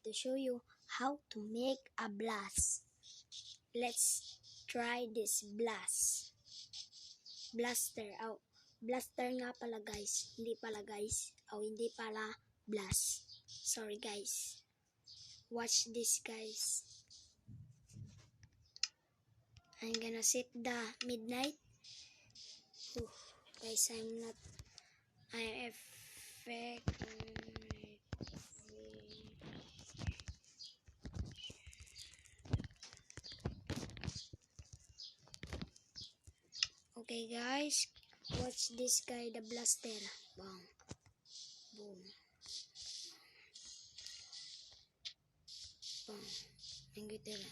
going to show you how to make a blast. Let's try this blast. Blaster. Oh, blaster nga pala guys. Hindi pala guys. Oh, hindi pala blast. Sorry guys. Watch this guys. I'm gonna set the midnight. Guys, I'm effect. Okay guys, watch this guy, the blaster. Bang. Boom. Bang. Ang gitara.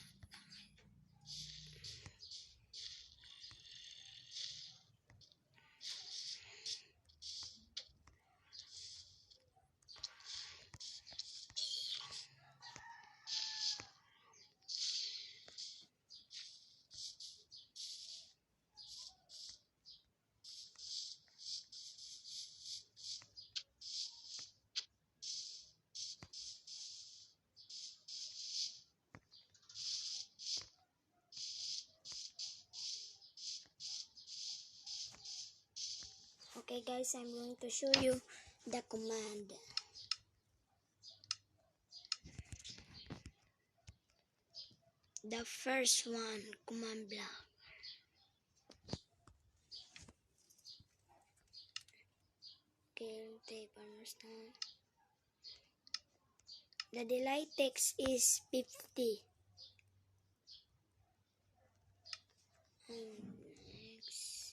Okay guys, I'm going to show you the command. The first one, command block. Okay, tape almost done. The delay text is 50. And next.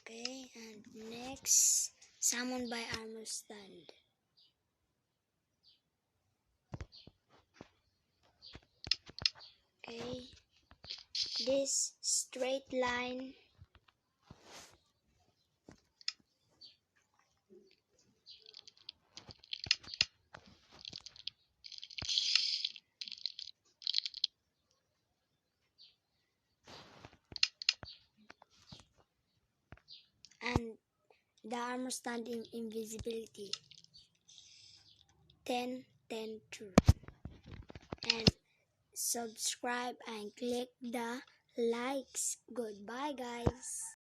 Okay, and next, summoned by armor stand. Okay, this straight line. And the armor stand in invisibility. 10, 10, true. And subscribe and click the likes. Goodbye guys.